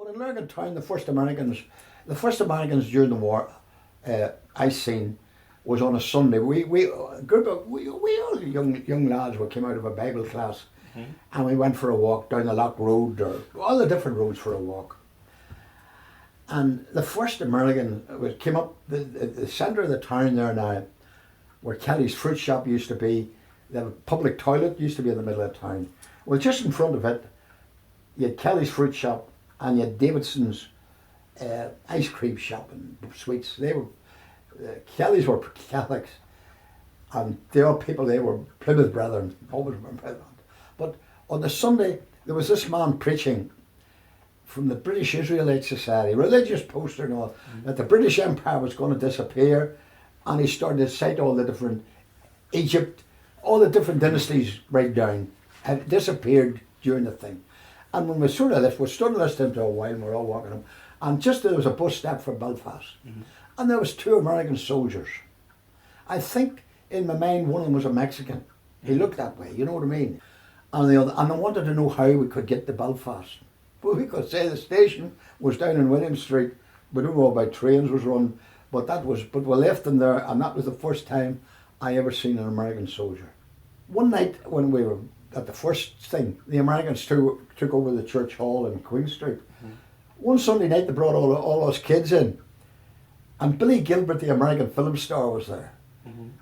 Well, in Lurgan town, the first Americans during the war, I seen, was on a Sunday. A group of we all young lads, we came out of a Bible class, and we went for a walk down the Lock Road, or all the different roads for a walk. And the first American came up the centre of the town there now, where Kelly's fruit shop used to be. The public toilet used to be in the middle of town. Well, just in front of it, you had Kelly's fruit shop and you had Davidson's ice cream shop and sweets. They were Kelly's were Catholics, and the other people, they were Plymouth Brethren, always been Plymouth. But on the Sunday, there was this man preaching from the British Israelite Society, religious poster and all, that the British Empire was going to disappear, and he started to cite all the different Egypt, all the different dynasties right down, had disappeared during the thing. And when we stood listening to a while, and we were all walking home, and just there was a bus stop for Belfast, and there was 2 American soldiers. I think in my mind one of them was a Mexican. He looked that way, you know what I mean? And I wanted to know how we could get to Belfast. Well, we could say the station was down in William Street. We don't know about trains was run, but we left them there, and that was the first time I ever seen an American soldier. One night when we were at the first thing, the Americans took over the church hall in Queen Street. One Sunday night they brought all us kids in, and Billy Gilbert, the American film star, was there.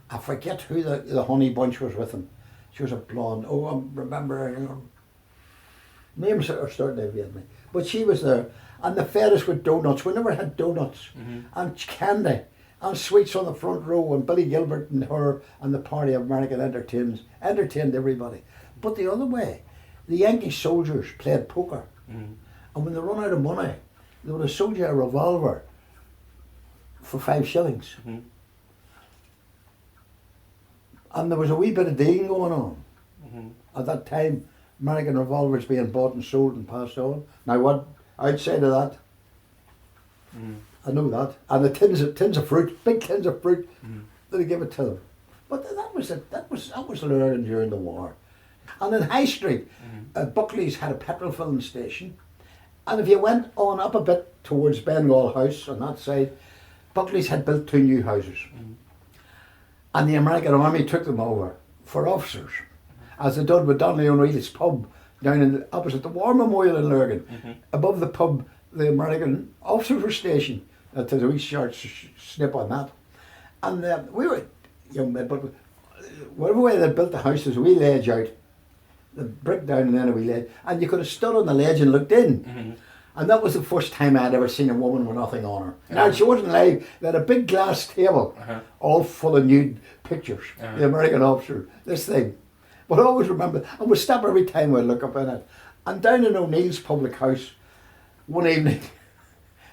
I forget who the honey bunch was with him. She was a blonde. Oh, I remember. Names are starting to evade me. But she was there, and they fed us with donuts. We never had donuts, and candy, and sweets on the front row, and Billy Gilbert and her and the party of American entertained everybody. But the other way, the Yankee soldiers played poker, and when they run out of money, they would have sold you a revolver for 5 shillings. And there was a wee bit of dealing going on. At that time, American revolvers being bought and sold and passed on. Now what I'd say to that, I know that. And the tins of fruit, big tins of fruit, they give it to them. But that was Lurgan during the war. And in High Street, Buckley's had a petrol filling station. And if you went on up a bit towards Bengal House on that side, Buckley's had built 2 new houses. And the American Army took them over for officers, as they did with Donnelly O'Neill's pub down opposite the War Memorial in Lurgan. Above the pub, the American officers were stationed. There's a wee short snip on that. And we were young men, but whatever way they built the house, there's a wee ledge out, the brick down and then a wee ledge, and you could have stood on the ledge and looked in. And that was the first time I'd ever seen a woman with nothing on her. Now, she wasn't live. They had a big glass table, all full of nude pictures. The American officer, this thing. But I always remember, and we'd stop every time we'd look up in it. And down in O'Neill's public house, one evening,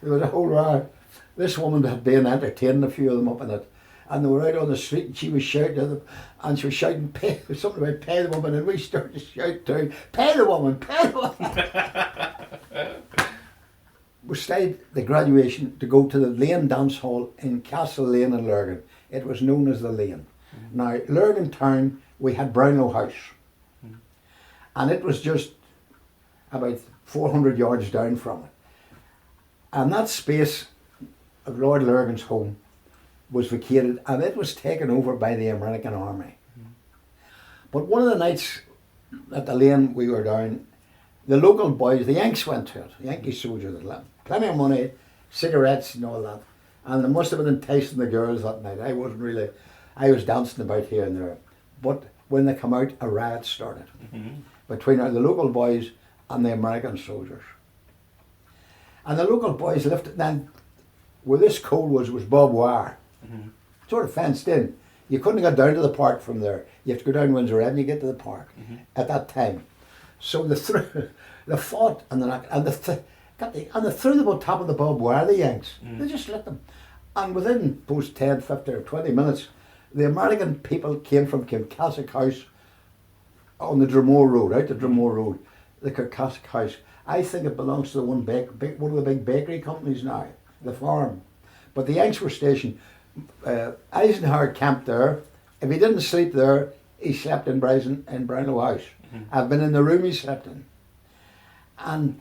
there was a whole row. This woman had been entertaining a few of them up in it. And they were out on the street, and she was shouting at them, and she was shouting, something about pay the woman, and we started to shout too, pay the woman, pay the woman. We stayed the graduation to go to the Lane Dance Hall in Castle Lane in Lurgan. It was known as the Lane. Now, Lurgan town, we had Brownlow House. And it was just about 400 yards down from it. And that space of Lord Lurgan's home was vacated, and it was taken over by the American Army. But one of the nights at the Lane we were down, the local boys, the Yanks went to it, Yankee soldiers, that left plenty of money, cigarettes and all that. And they must have been enticing the girls that night. I was dancing about here and there. But when they come out, a riot started between the local boys and the American soldiers. And the local boys lifted, then where this coal was barbed wire, sort of fenced in. You couldn't get down to the park from there. You have to go down Windsor Avenue and get to the park at that time. So they fought and they threw them on top of the barbed wire, the Yanks. They just let them. And within post 10, 15 or 20 minutes, the American people came from Kilcassock House on the Dromore Road, out the Dromore Road, the Kilcassock House. I think it belongs to one of the big bakery companies now, the farm. But the Yanks were stationed. Eisenhower camped there. If he didn't sleep there, he slept in Brownlow House. I've been in the room he slept in. And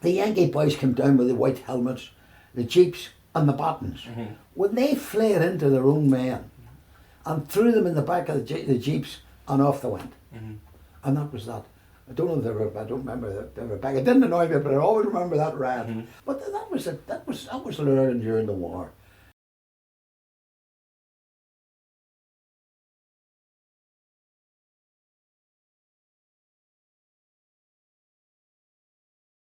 the Yankee boys came down with the white helmets, the jeeps and the buttons. When they flared into their own men and threw them in the back of the jeeps and off they went. And that was that. I don't know if they were, I don't remember that they were back. It didn't annoy me, but I always remember that riot. But that was Lurgan during the war.